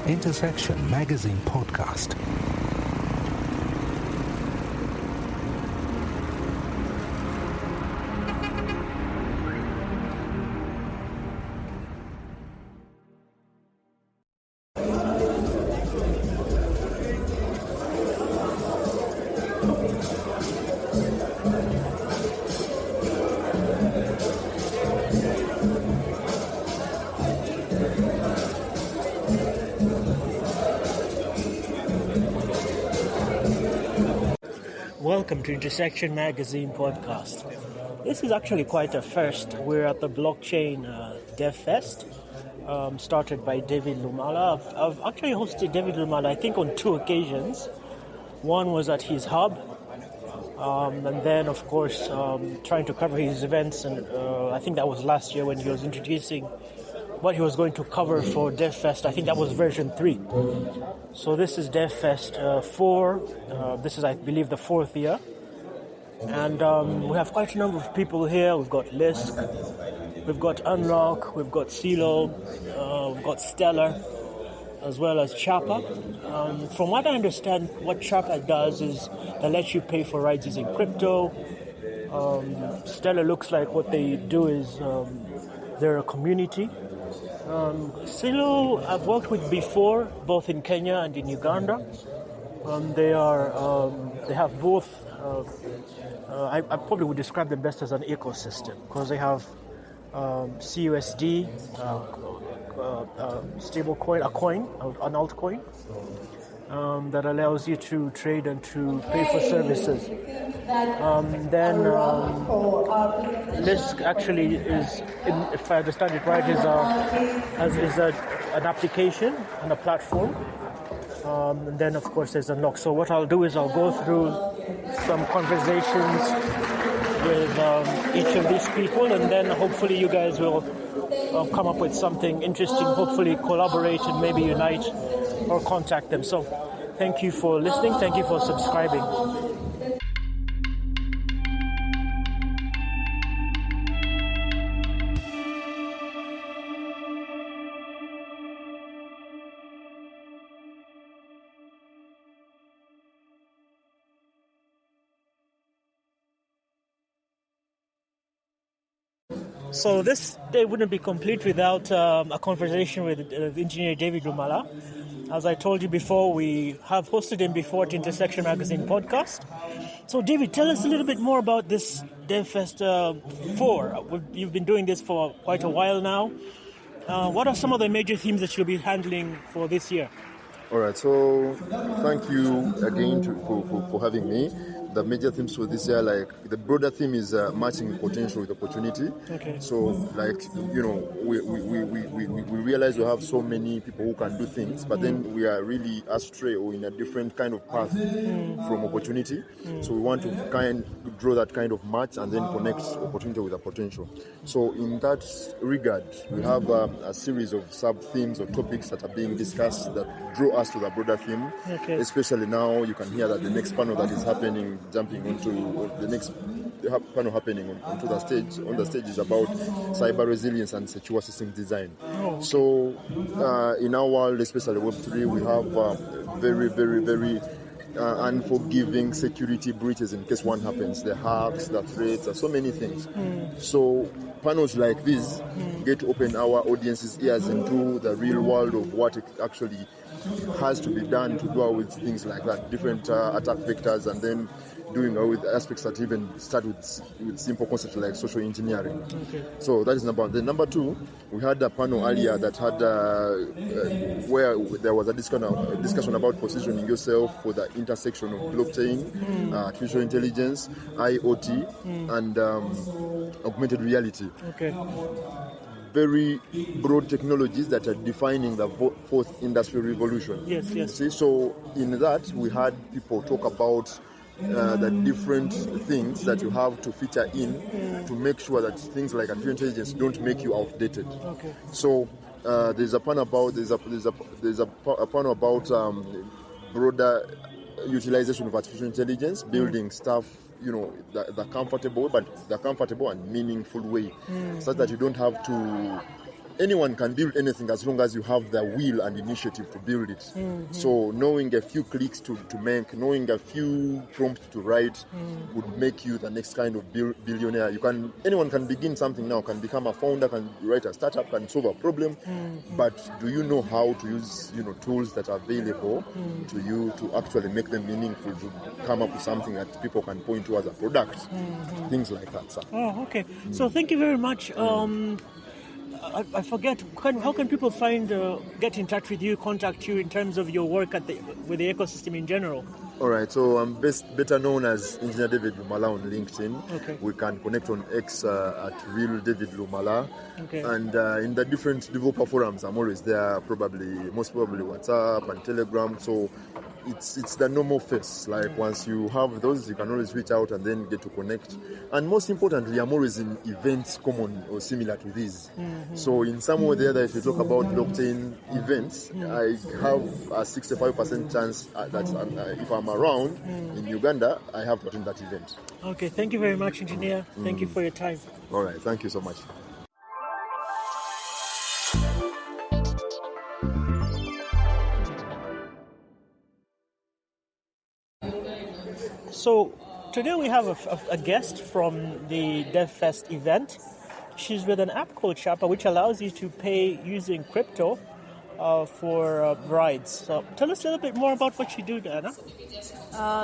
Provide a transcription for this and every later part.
Intersection Magazine Podcast. Welcome to Intersection Magazine Podcast. This is actually quite a first. We're at the Blockchain DevFest, started by David Lumala. I've actually hosted David Lumala, I think, on 2 occasions. One was at his hub, and then, of course, trying to cover his events. And I think that was last year when he was introducing what he was going to cover for DevFest. I think that was version 3. So this is DevFest 4. This is, I believe, the 4th year. And we have quite a number of people here. We've got Lisk, we've got Unlock, we've got CeeLo, we've got Stellar, as well as Chapa. From what I understand, what Chapa does is they let you pay for rides using crypto. Stellar looks like what they do is they're a community. CeeLo I've worked with before, both in Kenya and in Uganda. They have both. I probably would describe them best as an ecosystem because they have CUSD, stable coin, an altcoin that allows you to trade and to pay for services. Then Lisk actually is, if I understand it right, is an application and a platform. And then, of course, there's Unlock. So what I'll do is I'll go through some conversations with each of these people, and then hopefully you guys will come up with something interesting, hopefully collaborate and maybe unite or contact them. So thank you for listening. Thank you for subscribing. So this day wouldn't be complete without a conversation with engineer David Lumala. As I told you before, we have hosted him before at Intersection Magazine Podcast. So David, tell us a little bit more about this DevFest 4. You've been doing this for quite a while now. What are some of the major themes that you'll be handling for this year? All right, so thank you again for having me. The major themes for this year, like the broader theme is matching potential with opportunity. Okay. So, like, you know, we realize we have so many people who can do things, but then we are really astray or in a different kind of path from opportunity. So we want to draw that kind of match and then connect opportunity with a potential. So in that regard, we have a series of sub-themes or topics that are being discussed that draw us to the broader theme. Okay. Especially now, you can hear that the next panel that is happening, jumping onto the next panel happening onto the stage. On the stage is about cyber resilience and secure system design. Oh. So in our world, especially Web3, we have very, very, very unforgiving security breaches in case one happens. The hacks, the threats, so many things. So panels like this get to open our audience's ears into the real world of what it actually has to be done to deal with things like that, different attack vectors, and then doing with aspects that even start with simple concepts like social engineering. Okay. So that is number one. Then number two, we had a panel earlier that had where there was a discussion about positioning yourself for the intersection of blockchain, artificial intelligence, IoT, and augmented reality. Okay. Very broad technologies that are defining the fourth industrial revolution. Yes. See, so in that we had people talk about the different things that you have to feature in to make sure that things like artificial intelligence don't make you outdated. Okay. So there's a panel about broader utilization of artificial intelligence, building stuff, the comfortable and meaningful way, such that you don't have to. Anyone can build anything as long as you have the will and initiative to build it. So knowing a few clicks to make, knowing a few prompts to write would make you the next kind of billionaire. Anyone can begin something now, can become a founder, can write a startup, can solve a problem. But do you know how to use tools that are available to you to actually make them meaningful, to come up with something that people can point to as a product, things like that. Sir. Oh, okay. So thank you very much. I forget, how can people get in touch with you, contact you in terms of your work with the ecosystem in general? All right, so I'm better known as Engineer David Lumala on LinkedIn. Okay. We can connect on X at Real David Lumala. Okay. And in the different developer forums, I'm always there, most probably WhatsApp and Telegram. So it's the normal face. Like once you have those, you can always reach out and then get to connect. And most importantly, I'm always in events common or similar to these. So in some way or the other, if you talk about blockchain events, I have a 65% chance that if I'm around in Uganda, I have to attend that event. Okay, thank you very much, Engineer. Thank you for your time. All right, thank you so much. So today we have a guest from the DevFest event. She's with an app called Chapa, which allows you to pay using crypto for rides. So tell us a little bit more about what you do, Diana.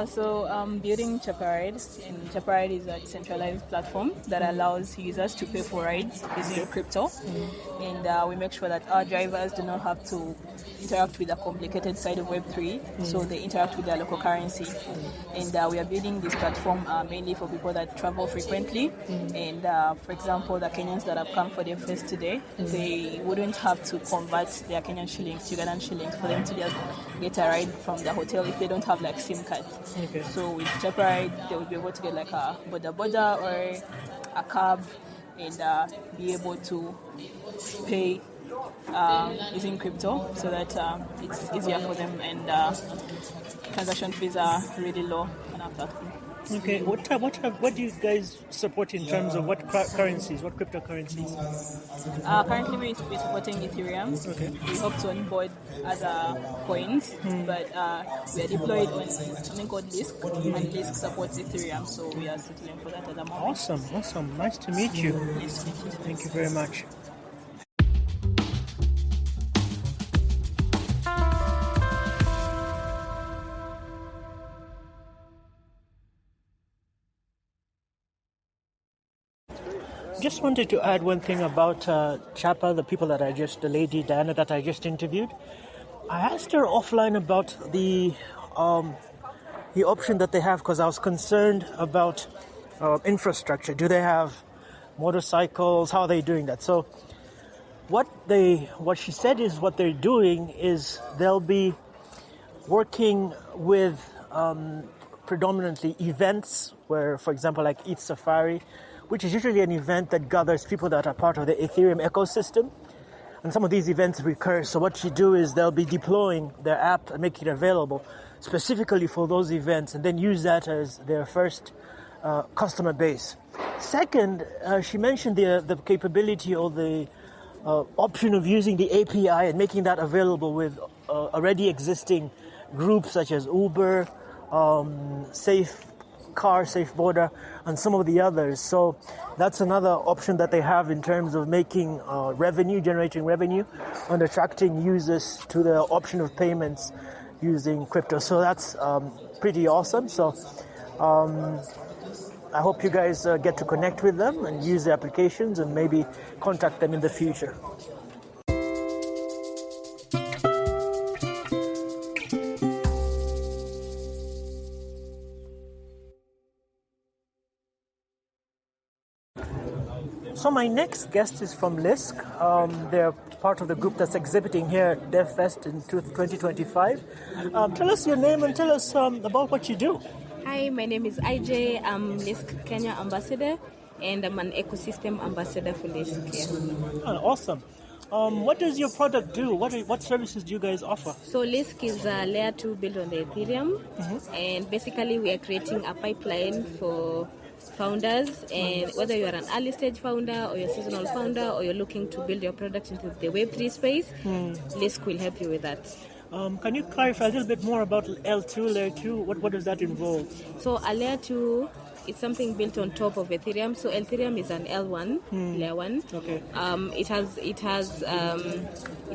So I'm building Chapa Ride, and Chapa Ride is a decentralized platform that allows users to pay for rides using crypto. And we make sure that our drivers do not have to interact with the complicated side of Web3, so they interact with their local currency. And we are building this platform mainly for people that travel frequently. And for example, the Kenyans that have come for their fest today, they wouldn't have to convert their Kenyan shillings to Ugandan shillings for them to just get a ride from the hotel if they don't have like SIM cards. Okay. So with Chapa Ride, they will be able to get like a boda or a cab and be able to pay using crypto, so that it's easier for them, and transaction fees are really low on our platform. Okay, what do you guys support in terms of what currencies, what cryptocurrencies? Currently we're supporting Ethereum. Okay. We hope to onboard other coins, but we are deployed on something called Lisk, and Lisk supports Ethereum, so we are settling for that at the moment. Awesome. Nice to meet you. Nice to meet you. Thank you very much. Just wanted to add one thing about Chapa, the lady Diana that I just interviewed. I asked her offline about the option that they have, because I was concerned about infrastructure. Do they have motorcycles? How are they doing that? So what she said is what they're doing is they'll be working with predominantly events where, for example, like Eat Safari, which is usually an event that gathers people that are part of the Ethereum ecosystem. And some of these events recur. So what you do is they'll be deploying their app and make it available specifically for those events, and then use that as their first customer base. Second, she mentioned the capability or the option of using the API and making that available with already existing groups such as Uber, Safe Border, and some of the others. So that's another option that they have in terms of making generating revenue, and attracting users to the option of payments using crypto. So that's pretty awesome. So I hope you guys get to connect with them and use the applications, and maybe contact them in the future. So my next guest is from Lisk. They're part of the group that's exhibiting here at DevFest in 2025. Tell us your name and tell us about what you do. Hi, my name is IJ. I'm Lisk Kenya ambassador, and I'm an ecosystem ambassador for Lisk here. Awesome. What does your product do? What services do you guys offer? So Lisk is a layer 2 built on the Ethereum, and basically we are creating a pipeline for founders, and whether you are an early stage founder or you're a seasonal founder or you're looking to build your product into the Web3 space, Lisk will help you with that. Can you clarify a little bit more about L2, layer 2? What does that involve? So a layer 2 is something built on top of Ethereum. So Ethereum is an L1, layer 1. Okay. It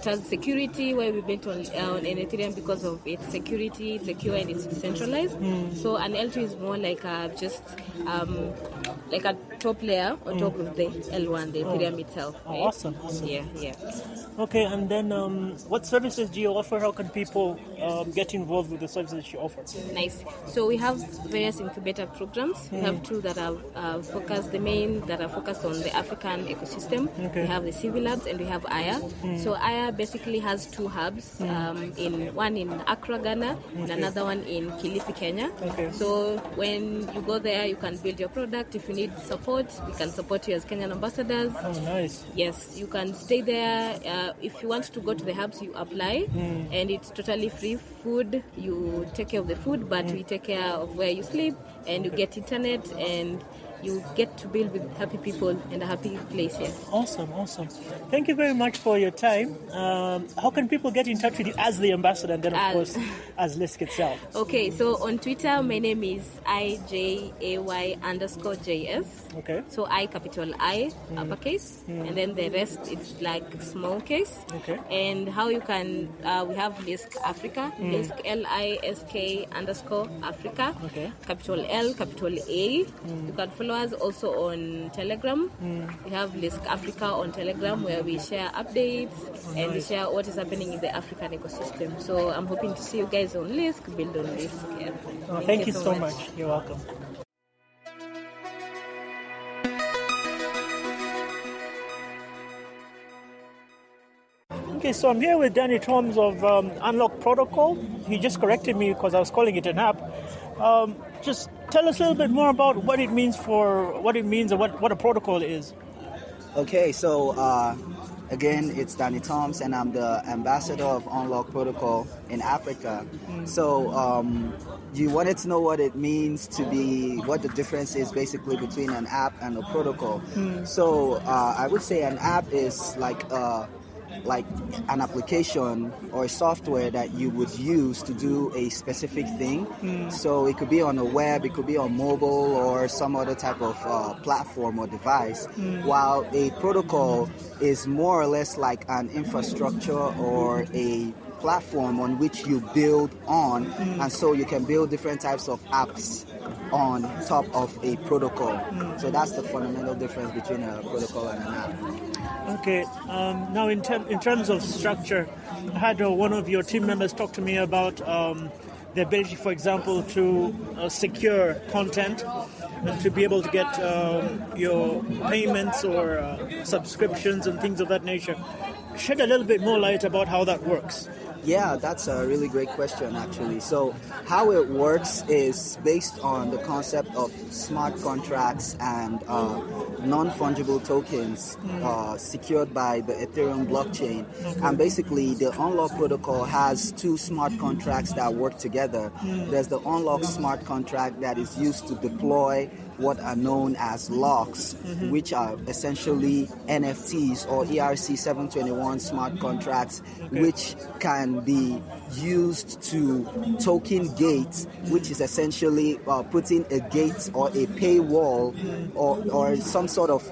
has security, where we built on an Ethereum because of its security, it's secure and it's decentralized. So an L2 is more like a top layer on top of the L1, the Ethereum itself. Right? Awesome. Yeah. Okay, and then what services do you offer? How can people get involved with the services you offer? Nice. So we have various incubator programs. We have two that are focused on the African ecosystem. Okay. We have the Civil Labs and we have Aya. So Aya basically has two hubs, one in Accra, Ghana, and another one in Kilifi, Kenya. Okay. So when you go there, you can build your product. If you need support, we can support you as Kenyan ambassadors. Oh, nice. Yes, you can stay there. If you want to go to the hubs, you apply, and it's totally free food. You take care of the food, but we take care of where you sleep, and you get internet, and you get to build with happy people and a happy place here. Awesome. Thank you very much for your time. How can people get in touch with you as the ambassador and then, of course, as Lisk itself? Okay, so on Twitter, my name is IJAY_JS. Okay. So I, capital I, uppercase, and then the rest it's like small case. Okay. And how you can, we have Lisk Africa, Lisk LISK_Africa, Okay. capital L, capital A. You can follow us also on Telegram. We have Lisk Africa on Telegram, where we share updates and we share what is happening in the African ecosystem. So I'm hoping to see you guys on Lisk, build on Lisk. Yeah. Thank you so much. You're welcome. Okay, so I'm here with Danny Toms of Unlock Protocol. He just corrected me because I was calling it an app. Just tell us a little bit more about what it means and what a protocol is. Okay, so again, it's Danny Toms, and I'm the ambassador of Unlock Protocol in Africa. So you wanted to know what it means what the difference is basically between an app and a protocol. So I would say an app is like an application or software that you would use to do a specific thing. So it could be on the web, it could be on mobile or some other type of platform or device, while a protocol is more or less like an infrastructure or a platform on which you build on, and so you can build different types of apps on top of a protocol. So that's the fundamental difference between a protocol and an app. Okay. Now, in terms of structure, I had one of your team members talk to me about the ability, for example, to secure content and to be able to get your payments or subscriptions and things of that nature. Shed a little bit more light about how that works. Yeah, that's a really great question, actually. So how it works is based on the concept of smart contracts and non-fungible tokens secured by the Ethereum blockchain. And basically, the Unlock protocol has two smart contracts that work together. There's the Unlock smart contract that is used to deploy what are known as locks, which are essentially NFTs or ERC 721 smart contracts, which can be used to token gate, which is essentially putting a gate or a paywall or some sort of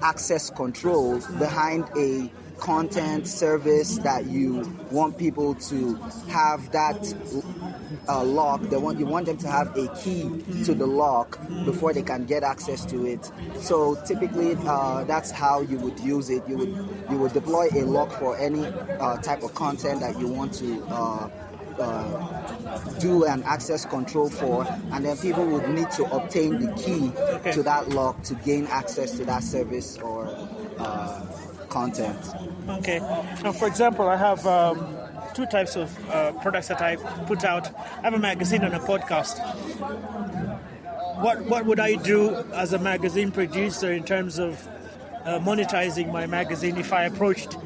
access control behind a content service that you want people to have that lock. You want them to have a key to the lock before they can get access to it. So typically that's how you would use it. You would deploy a lock for any type of content that you want to do an access control for, and then people would need to obtain the key to that lock to gain access to that service or content. Okay. Now, for example, I have two types of products that I put out. I have a magazine and a podcast. What would I do as a magazine producer in terms of monetizing my magazine if I approached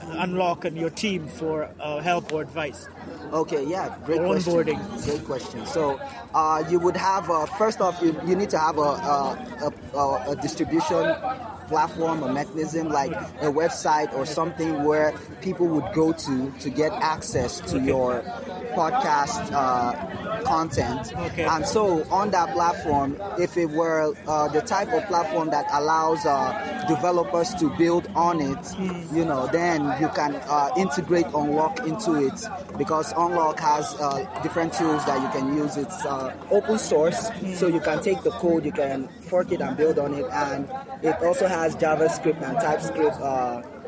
Unlock and your team for help or advice? Okay, yeah, great Or question. onboarding. Great question. So you would have first off, you need to have a distribution platform, a mechanism like a website or something where people would go to get access to your podcast content. Okay. And so on that platform, if it were the type of platform that allows developers to build on it, then you can integrate Unlock into it, because Unlock has different tools that you can use. It's open source, so you can take the code, you can fork it and build on it, and it also has JavaScript and TypeScript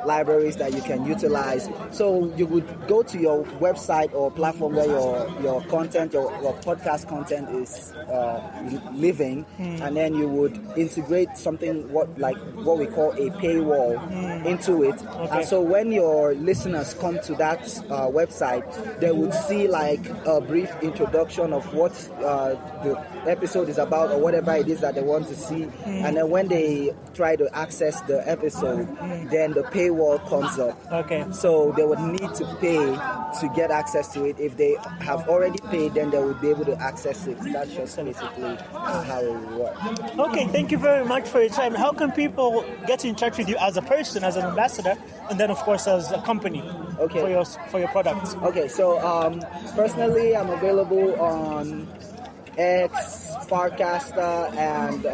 libraries that you can utilize. So you would go to your website or platform where your content, your podcast content is living, and then you would integrate something what we call a paywall into it. Okay. And so when your listeners come to that website, they would see like a brief introduction of what the episode is about or whatever it is that they want to see. And then when they try to access the episode, then the paywall comes up. Okay. So they would need to pay to get access to it. If they have already paid, then they would be able to access it. That's just basically how it works. Okay, thank you very much for your time. How can people get in touch with you as a person, as an ambassador, and then of course as a company for your products? Okay, so personally, I'm available on X, Farcaster, and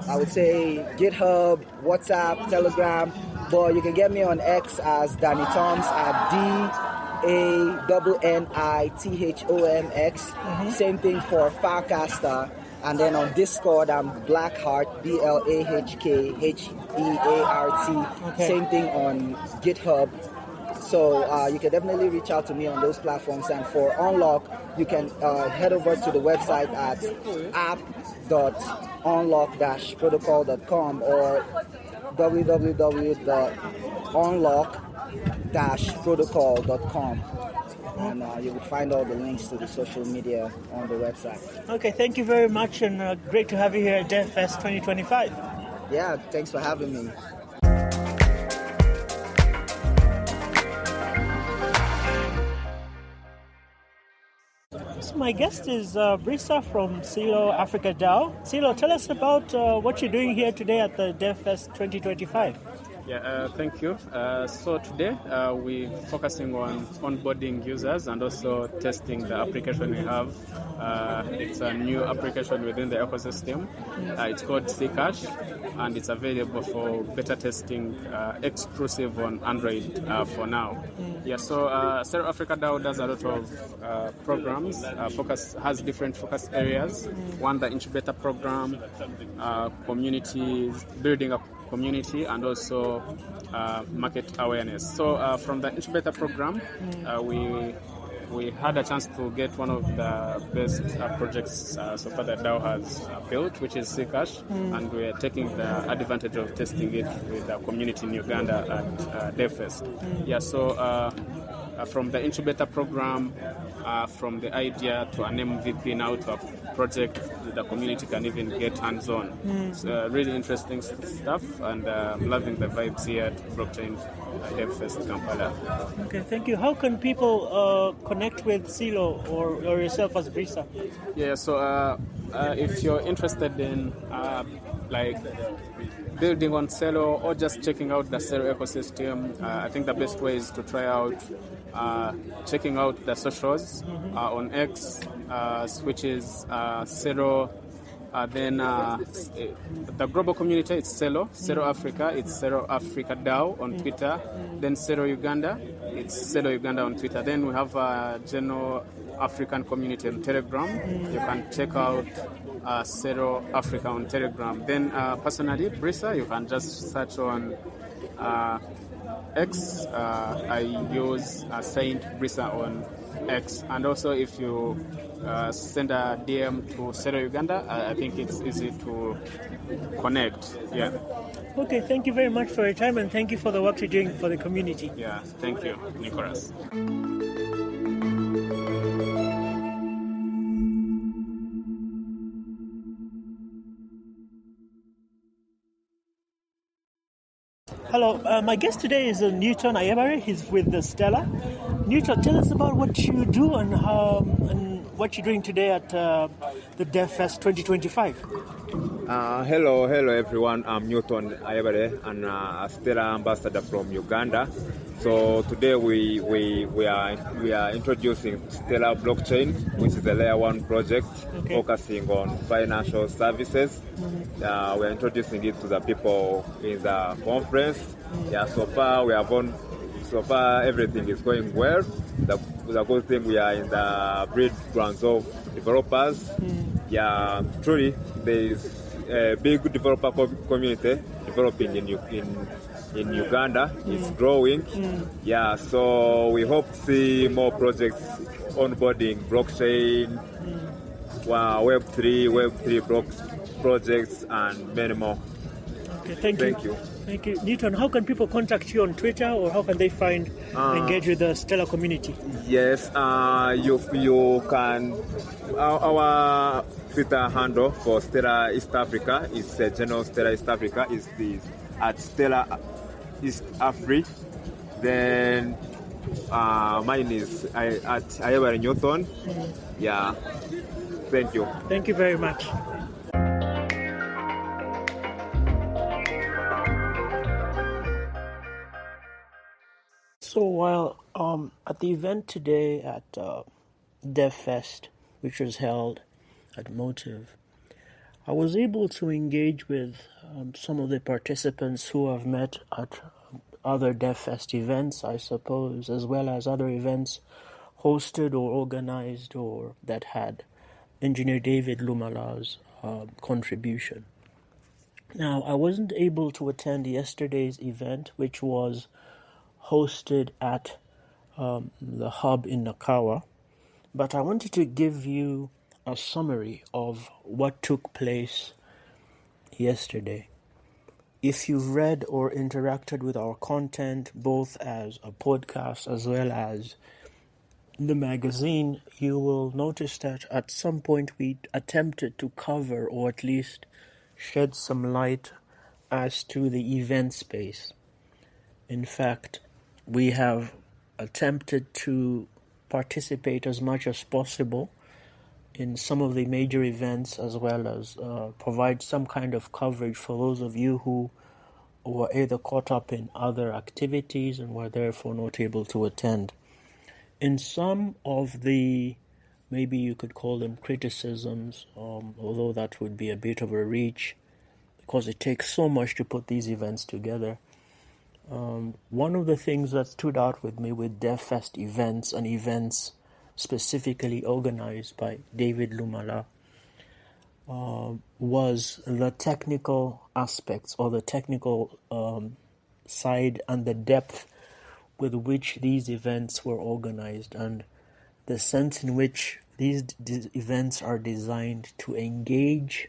I would say GitHub, WhatsApp, Telegram. But you can get me on X as Danny Toms at DANNITHOMX. Same thing for Farcaster. And then on Discord, I'm Blackheart, BLAHKHEART. Okay. Same thing on GitHub. So you can definitely reach out to me on those platforms. And for Unlock, you can head over to the website at app.unlock-protocol.com or www.unlock-protocol.com. And you will find all the links to the social media on the website. Okay, thank you very much, and great to have you here at DevFest 2025. Yeah, thanks for having me. So my guest is Brisa from Silo Africa DAO. Silo, tell us about what you're doing here today at the DevFest 2025. Yeah, thank you. So today we're focusing on onboarding users and also testing the application we have. It's a new application within the ecosystem. It's called Zcash, and it's available for beta testing, exclusive on Android for now. Yeah, so South Africa DAO does a lot of programs. Has different focus areas. One, the incubator program, communities, building a community, and also market awareness. So from the incubator program, we had a chance to get one of the best projects so far that DAO has built, which is Zcash, and we are taking the advantage of testing it with the community in Uganda at DevFest. Yeah, so from the incubator program, from the idea to an MVP now to a project the community can even get hands-on. So really interesting stuff, and I'm loving the vibes here at Blockchain DevFest Kampala. Okay, thank you. How can people connect with Silo or yourself as Brisa? Yeah, so if you're interested in building on Celo or just checking out the Celo ecosystem, I think the best way is to try out checking out the socials on X, which is Celo. Then the global community, it's Celo Africa, it's Celo Africa DAO on Twitter. Then Celo Uganda, it's Celo Uganda on Twitter. Then we have a general African community on Telegram. You can check out Celo Africa on Telegram. Then personally, Brisa, you can just search on X. I use Saint Brisa on X, and also if you send a DM to Celo Uganda, I think it's easy to connect. Yeah. Okay, thank you very much for your time, and thank you for the work you're doing for the community. Yeah, thank you, Nicholas. Hello, my guest today is Newton Ayebare. He's with the Stella. Newton, tell us about what you do and what you're doing today at the DevFest 2025. Hello everyone. I'm Newton Ayebare and a Stella ambassador from Uganda. So today we are introducing Stella Blockchain, which is a layer 1 project focusing on financial services. We're introducing it to the people in the conference. So far everything is going well. The good thing, we are in the breed grounds of developers. Truly there is a big developer community developing in Uganda. It's growing. So we hope to see more projects onboarding blockchain, Web3 projects, and many more. Okay, thank you. Thank you. Newton, how can people contact you on Twitter, or how can they engage with the Stella community? Yes, you can. Our Twitter handle for Stella East Africa is General Stella East Africa is at Stella East Afri. Then mine is at Ayebare Newton. Thank you. Thank you very much. So while at the event today at DevFest, which was held at Motive, I was able to engage with some of the participants who I've met at other DevFest events, I suppose, as well as other events hosted or organized or that had Engineer David Lumala's contribution. Now, I wasn't able to attend yesterday's event, which was hosted at the hub in Nakawa, but I wanted to give you a summary of what took place yesterday. If you've read or interacted with our content, both as a podcast as well as the magazine, you will notice that at some point we attempted to cover or at least shed some light as to the event space. In fact, we have attempted to participate as much as possible in some of the major events, as well as provide some kind of coverage for those of you who were either caught up in other activities and were therefore not able to attend. In some of the, maybe you could call them criticisms, although that would be a bit of a reach because it takes so much to put these events together. One of the things that stood out with me with DevFest events and events specifically organized by David Lumala was the technical aspects or the technical side and the depth with which these events were organized and the sense in which these events are designed to engage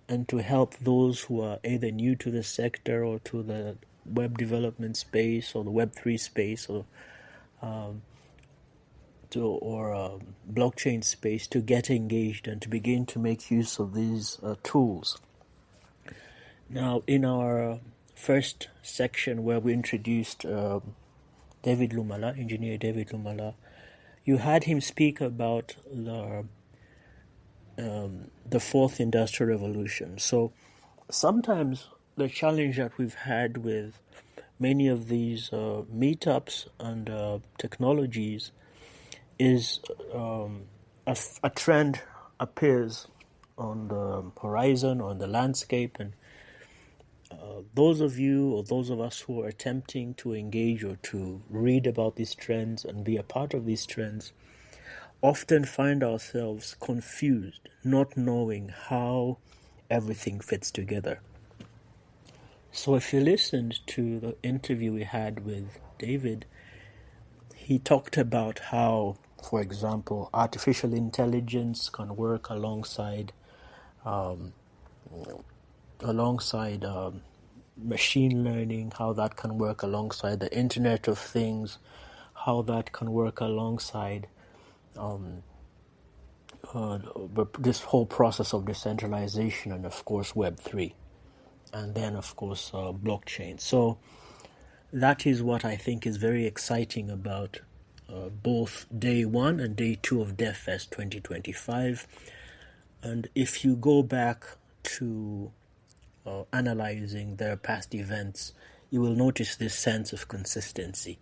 and to help those who are either new to the sector or to the web development space or the Web3 space or blockchain space to get engaged and to begin to make use of these tools. Now, in our first section where we introduced David Lumala, Engineer David Lumala, you had him speak about the fourth industrial revolution. So sometimes the challenge that we've had with many of these meetups and technologies is a trend appears on the horizon or on the landscape, and those of you or those of us who are attempting to engage or to read about these trends and be a part of these trends often find ourselves confused, not knowing how everything fits together. So if you listened to the interview we had with David, he talked about how, for example, artificial intelligence can work alongside machine learning, how that can work alongside the Internet of Things, how that can work alongside this whole process of decentralization and, of course, Web3. and then of course blockchain. So that is what I think is very exciting about both day 1 and day 2 of DevFest 2025. And if you go back to analyzing their past events, you will notice this sense of consistency,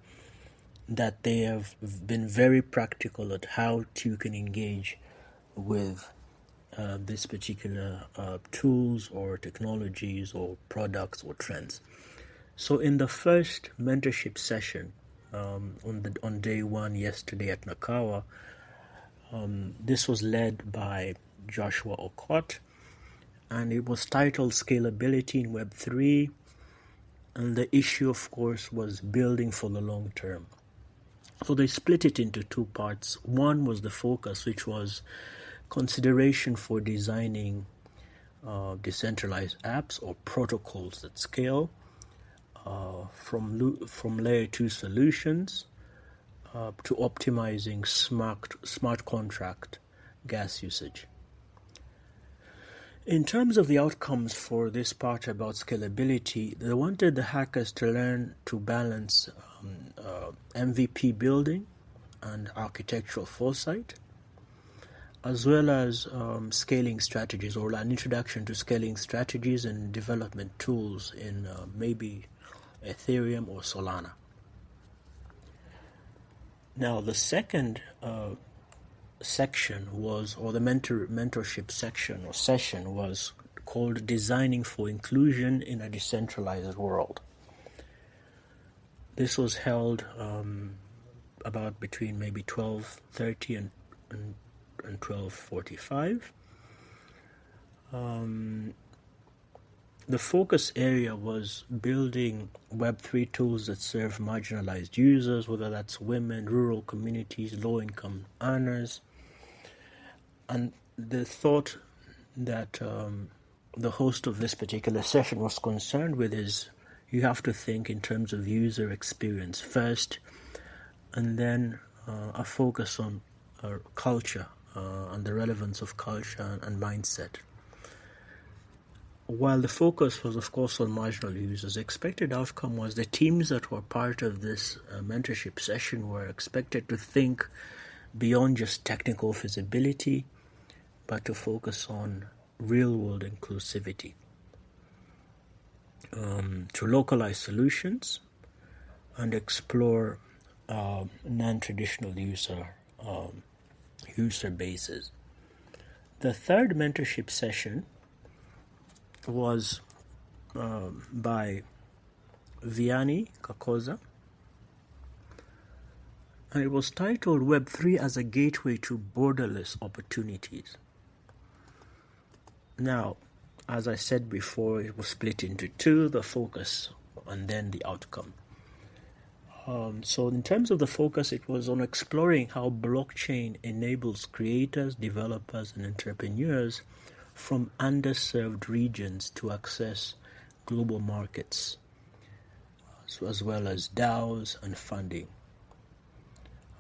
that they have been very practical at how you can engage with this particular tools or technologies or products or trends. So in the first mentorship session on day 1 yesterday at Nakawa, this was led by Joshua Okot, and it was titled Scalability in Web3, and the issue of course was building for the long term. So they split it into 2 parts. One was the focus, which was consideration for designing decentralized apps or protocols that scale from layer 2 solutions to optimizing smart contract gas usage. In terms of the outcomes for this part about scalability, they wanted the hackers to learn to balance MVP building and architectural foresight, as well as scaling strategies, or an introduction to scaling strategies and development tools in maybe Ethereum or Solana. Now the second section was, or the mentorship section or session was called Designing for Inclusion in a Decentralized World. This was held about between maybe 12:30 and 12:45. The focus area was building Web3 tools that serve marginalized users, whether that's women, rural communities, low-income earners. And the thought that the host of this particular session was concerned with is you have to think in terms of user experience first, and then a focus on culture and the relevance of culture and mindset. While the focus was, of course, on marginal users, the expected outcome was the teams that were part of this mentorship session were expected to think beyond just technical feasibility, but to focus on real-world inclusivity, to localize solutions and explore non-traditional user bases. The third mentorship session was by Vianney Kakoza, and it was titled Web3 as a Gateway to Borderless Opportunities. Now, as I said before, it was split into 2, the focus and then the outcome. So in terms of the focus, it was on exploring how blockchain enables creators, developers, and entrepreneurs from underserved regions to access global markets, as well as DAOs and funding.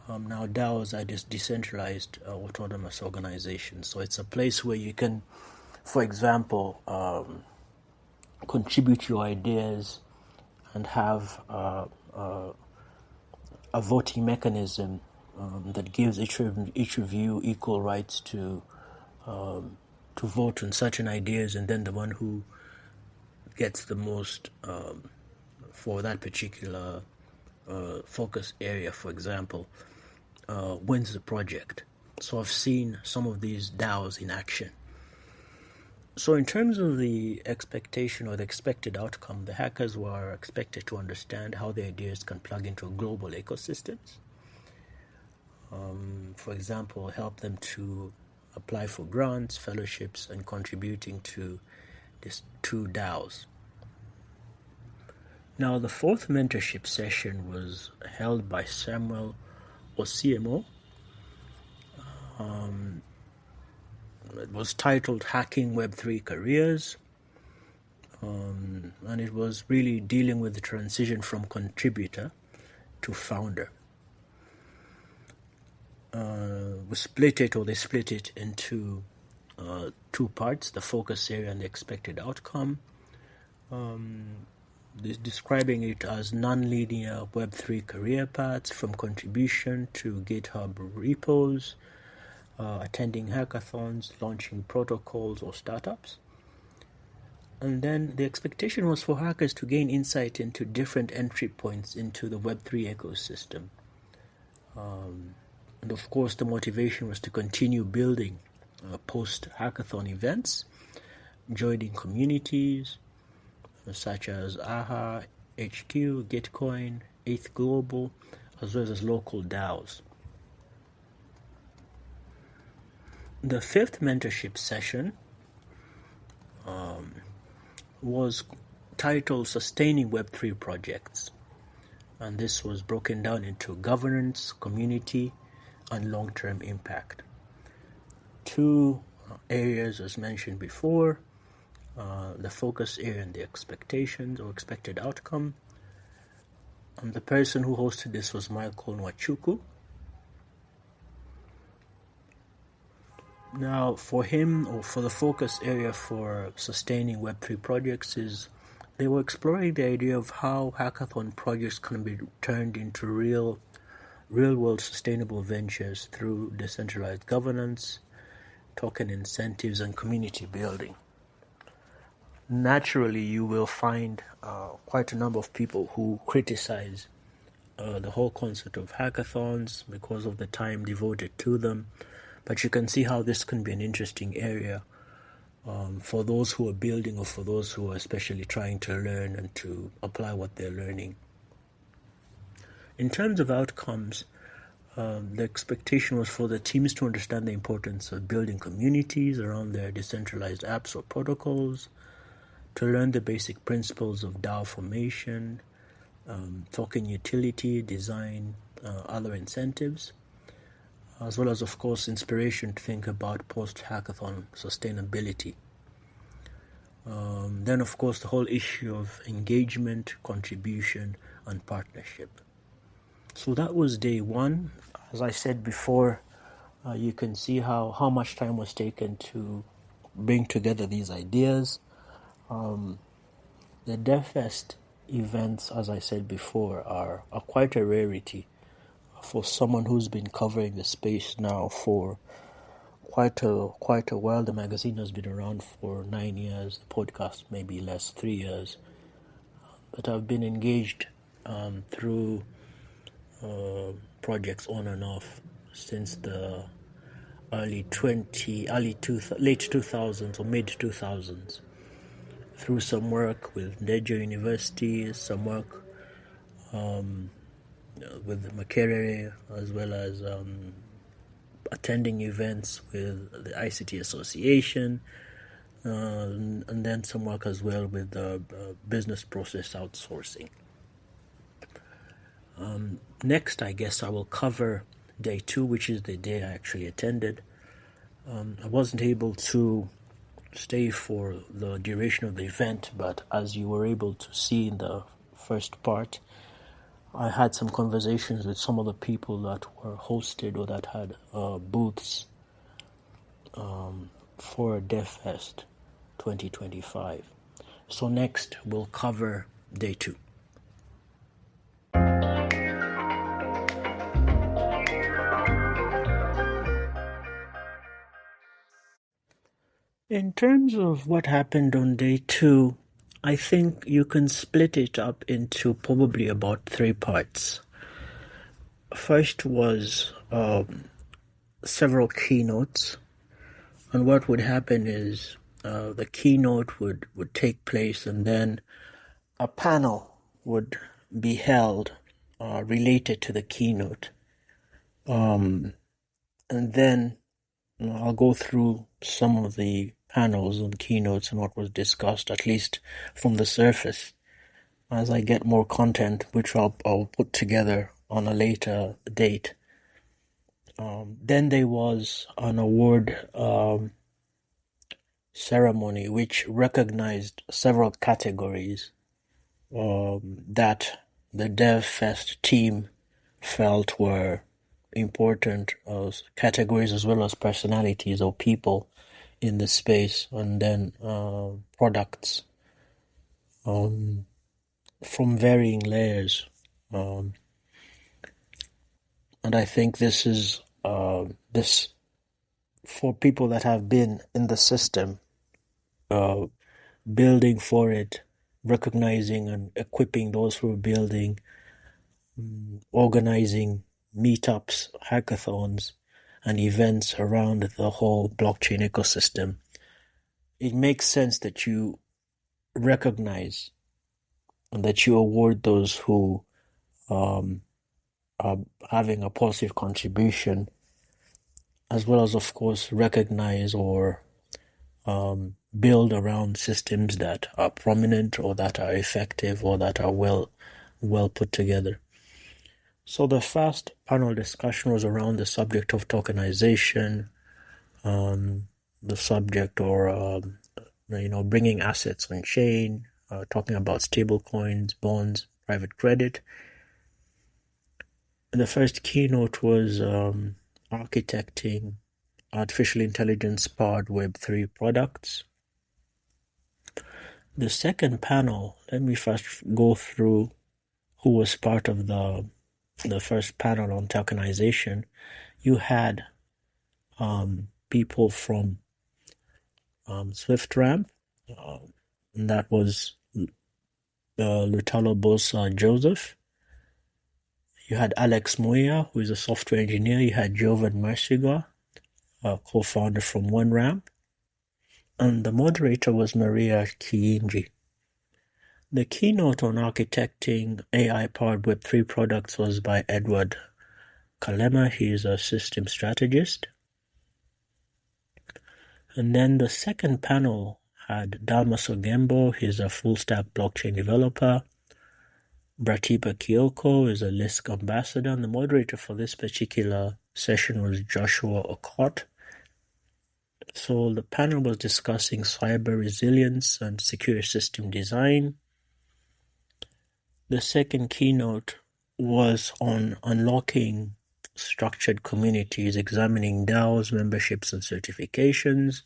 Now DAOs are just decentralized autonomous organizations. So it's a place where you can, for example, contribute your ideas and have a voting mechanism that gives each of you equal rights to vote on certain ideas, and then the one who gets the most for that particular focus area, for example, wins the project. So I've seen some of these DAOs in action. So in terms of the expectation or the expected outcome, the hackers were expected to understand how their ideas can plug into global ecosystems. For example, help them to apply for grants, fellowships, and contributing to these 2 DAOs. Now, the 4th mentorship session was held by Samuel Osiemo. It was titled Hacking Web3 Careers, and it was really dealing with the transition from contributor to founder. They split it into 2 parts, the focus area and the expected outcome. describing it as non-linear Web3 career paths from contribution to GitHub repos, attending hackathons, launching protocols or startups. And then the expectation was for hackers to gain insight into different entry points into the Web3 ecosystem. And of course, the motivation was to continue building post-hackathon events, joining communities such as AHA, HQ, Gitcoin, 8th Global, as well as local DAOs. The fifth mentorship session was titled Sustaining Web3 Projects, and this was broken down into governance, community, and long-term impact. Two areas as mentioned before, the focus area and the expectations or expected outcome. And the person who hosted this was Michael Nwachukwu. Now, for him, or for the focus area for sustaining Web3 projects, is they were exploring the idea of how hackathon projects can be turned into real-world sustainable ventures through decentralized governance, token incentives, and community building. Naturally, you will find quite a number of people who criticize the whole concept of hackathons because of the time devoted to them. But you can see how this can be an interesting area for those who are building or for those who are especially trying to learn and to apply what they're learning. In terms of outcomes, the expectation was for the teams to understand the importance of building communities around their decentralized apps or protocols, to learn the basic principles of DAO formation, token utility, design, other incentives, as well as, of course, inspiration to think about post-hackathon sustainability. Then, of course, the whole issue of engagement, contribution, and partnership. So that was day one. As I said before, you can see how much time was taken to bring together these ideas. The DevFest events, as I said before, are quite a rarity for someone who's been covering the space now for quite a while. The magazine has been around for 9 years, the podcast maybe less, 3 years. But I've been engaged through projects on and off since the late 2000s or mid 2000s, through some work with Deja University, some work with Makerere, as well as attending events with the ICT Association, and then some work as well with business process outsourcing. Next, I guess I will cover day 2, which is the day I actually attended. I wasn't able to stay for the duration of the event, but as you were able to see in the first part, I had some conversations with some of the people that were hosted or that had booths for DevFest 2025. So next, we'll cover day 2. In terms of what happened on day 2, I think you can split it up into probably about 3 parts. First was several keynotes, and what would happen is the keynote would take place, and then a panel would be held related to the keynote. And then I'll go through some of the panels and keynotes and what was discussed, at least from the surface, as I get more content, which I'll put together on a later date. Then there was an award ceremony which recognized several categories that the DevFest team felt were important categories, as well as personalities or people in the space, and then products from varying layers. And I think this is this for people that have been in the system, building for it, recognizing and equipping those who are building, organizing meetups, hackathons, and events around the whole blockchain ecosystem. It makes sense that you recognize and that you award those who are having a positive contribution, as well as, of course, recognize or build around systems that are prominent or that are effective or that are well put together. So the first panel discussion was around the subject of tokenization, the subject or bringing assets on chain, talking about stable coins, bonds, private credit. And the first keynote was architecting artificial intelligence powered Web3 products. The second panel, let me first go through who was part of the first panel on tokenization. You had people from SwiftRamp, and that was Lutalo Bosa Joseph. You had Alex Moya, who is a software engineer. You had Jovan Marsigua, a co-founder from OneRamp. And the moderator was Maria Kiinji. The keynote on architecting AI-powered Web3 products was by Edward Kalema. He is a system strategist. And then the second panel had Damas Ogembo. He's a full-stack blockchain developer. Bratipa Kyoko is a Lisk ambassador, and the moderator for this particular session was Joshua Okot. So the panel was discussing cyber resilience and secure system design. The second keynote was on unlocking structured communities, examining DAOs, memberships, and certifications.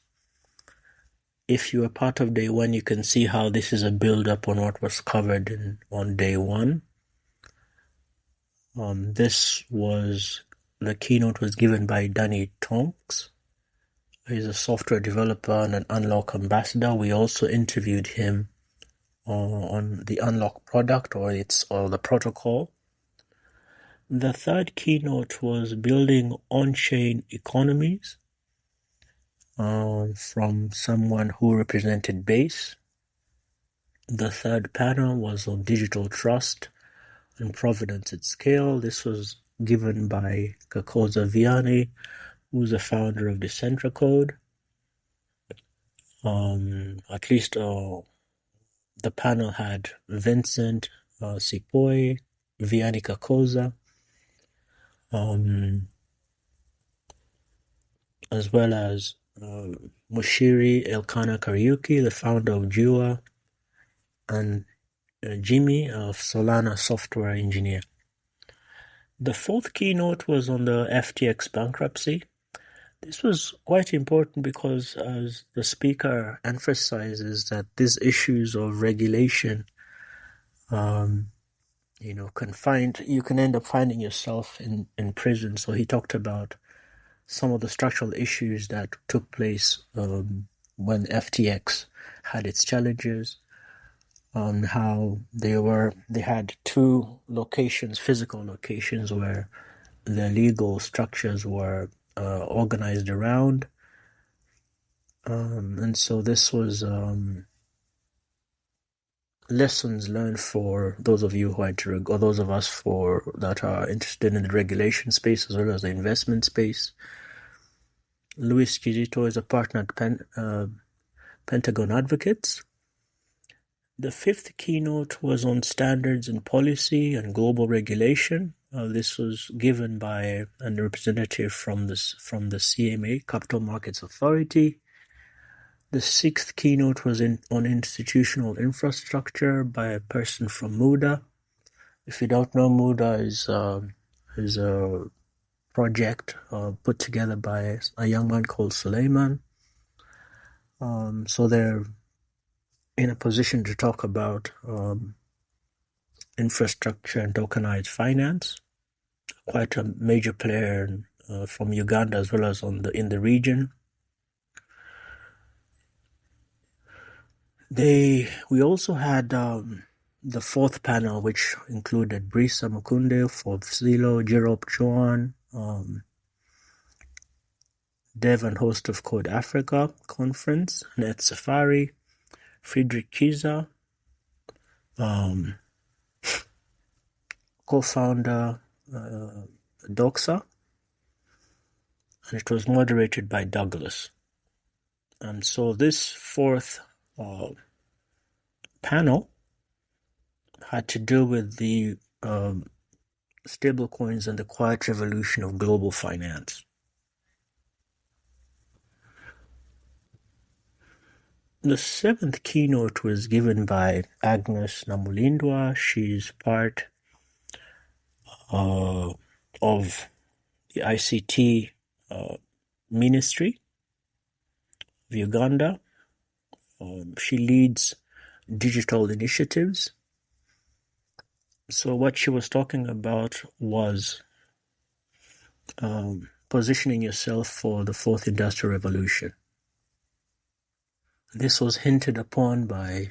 If you were part of day one, you can see how this is a build-up on what was covered on day one. The keynote was given by Danny Tonks. He's a software developer and an Unlock ambassador. We also interviewed him on the Unlock product or the protocol. The third keynote was building on-chain economies, from someone who represented Base. The third panel was on digital trust and provenance at scale. This was given by Kakoza Vianney, who's the founder of Decentracode. At least the panel had Vincent Sipoy, Vianney Kakoza, as well as Mushiri Elkana Kariuki, the founder of Jua, and Jimmy of Solana software engineer. The fourth keynote was on the FTX bankruptcy. This was quite important because, as the speaker emphasizes, that these issues of regulation, you can end up finding yourself in prison. So he talked about some of the structural issues that took place when FTX had its challenges, on how they had two locations, physical locations, where the legal structures were organized around, and so this was lessons learned for those of you who or those of us that are interested in the regulation space as well as the investment space. Luis Quisito is a partner at Pentagon Advocates. The fifth keynote was on standards and policy and global regulation. This was given by a representative from the CMA, Capital Markets Authority. The sixth keynote was on institutional infrastructure by a person from Muda. If you don't know, Muda is a project put together by a young man called Suleiman. So they're in a position to talk about infrastructure and tokenized finance. Quite a major player from Uganda as well as in the region. We also had the fourth panel, which included Brisa Mukunde, Forbes Zilo, Jerop Joan, Dev and host of Code Africa Conference, Net Safari, Friedrich Kiza, co-founder Doxa, and it was moderated by Douglas. And so this fourth panel had to do with the stablecoins and the quiet revolution of global finance. The seventh keynote was given by Agnes Namulindwa. She's part of the ICT ministry of Uganda. She leads digital initiatives. So what she was talking about was positioning yourself for the fourth industrial revolution. This was hinted upon by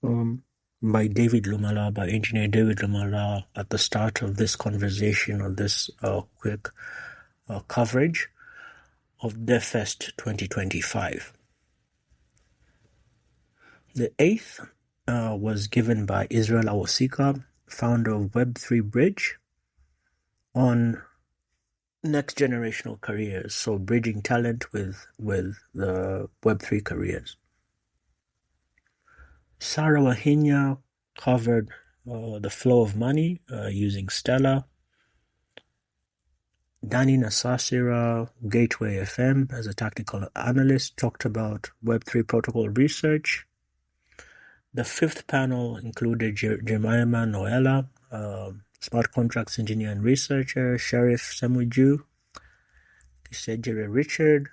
David Lumala, by engineer David Lumala, at the start of this conversation or this quick coverage of DevFest 2025. The eighth was given by Israel Awosika, founder of Web3 Bridge, on next generational careers, so bridging talent with the Web3 careers. Sarah Wahinya covered the flow of money using Stellar. Danny Nasasira, Gateway FM, as a tactical analyst, talked about Web3 protocol research. The fifth panel included Jemima Noella, smart contracts engineer and researcher, Sheriff Semuju, Kisejere Richard,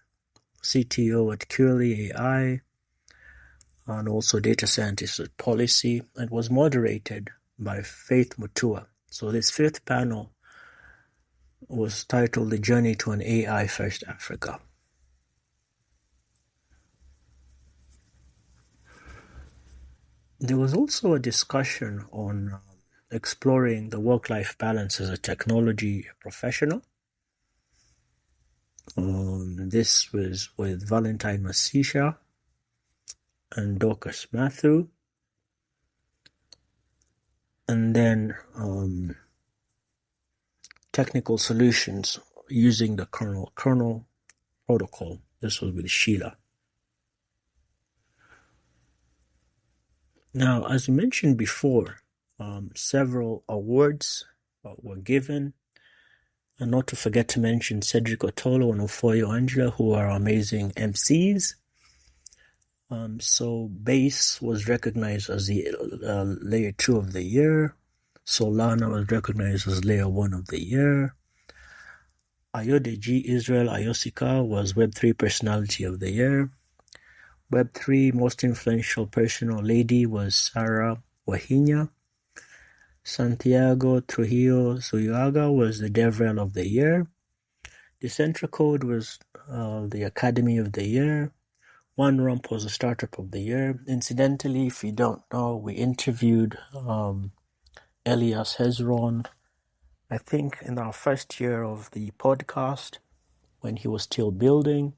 CTO at Curly AI, and also data scientist at Policy, and was moderated by Faith Mutua. So this fifth panel was titled The Journey to an AI First Africa. There was also a discussion on exploring the work-life balance as a technology professional. This was with Valentine Masisha and Dorcas Matthew. And then technical solutions using the kernel protocol. This was with Sheila. Now, as we mentioned before, several awards were given, and not to forget to mention Cedric Otolo and Ofoyo Angela, who are amazing MCs. So Base was recognized as the Layer 2 of the Year. Solana was recognized as Layer 1 of the Year. Ayodeji Israel Ayosika was Web3 Personality of the Year. Web3 Most Influential Person or Lady was Sarah Wahinya. Santiago Trujillo Zuyuaga was the DevRel of the Year. Decentracode was the Academy of the Year. OneRump was the Startup of the Year. Incidentally, if you don't know, we interviewed Elias Hezron, I think in our first year of the podcast, when he was still building.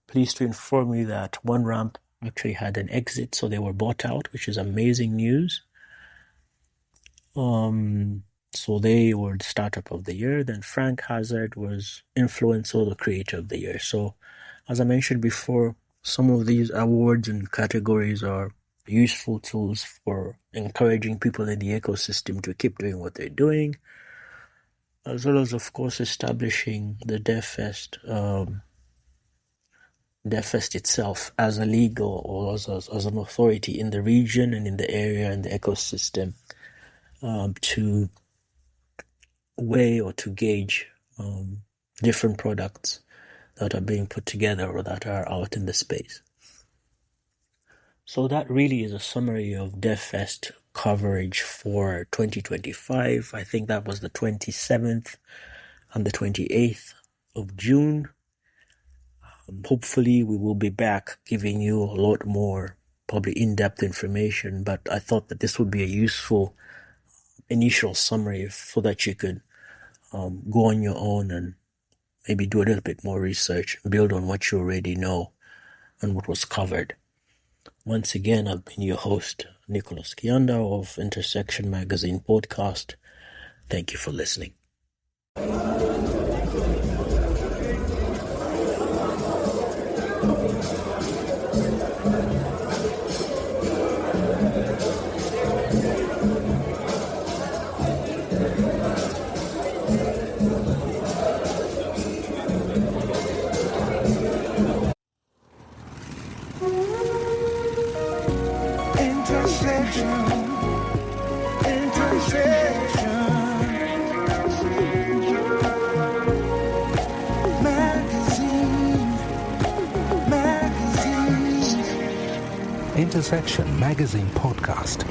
Pleased to inform you that OneRump actually had an exit, so they were bought out, which is amazing news. So they were the Startup of the Year. Then Frank Hazard was Influencer, the Creator of the Year. So, as I mentioned before, some of these awards and categories are useful tools for encouraging people in the ecosystem to keep doing what they're doing, as well as, of course, establishing the DevFest itself as a legal or as an authority in the region and in the area and the ecosystem to weigh or to gauge different products that are being put together or that are out in the space. So that really is a summary of DevFest coverage for 2025. I think that was the 27th and the 28th of June. Hopefully we will be back giving you a lot more probably in-depth information, but I thought that this would be a useful initial summary so that you could go on your own and maybe do a little bit more research and build on what you already know and what was covered. Once again, I've been your host, Nicholas Kianda of Intersection Magazine Podcast. Thank you for listening. Intersection Magazine Podcast.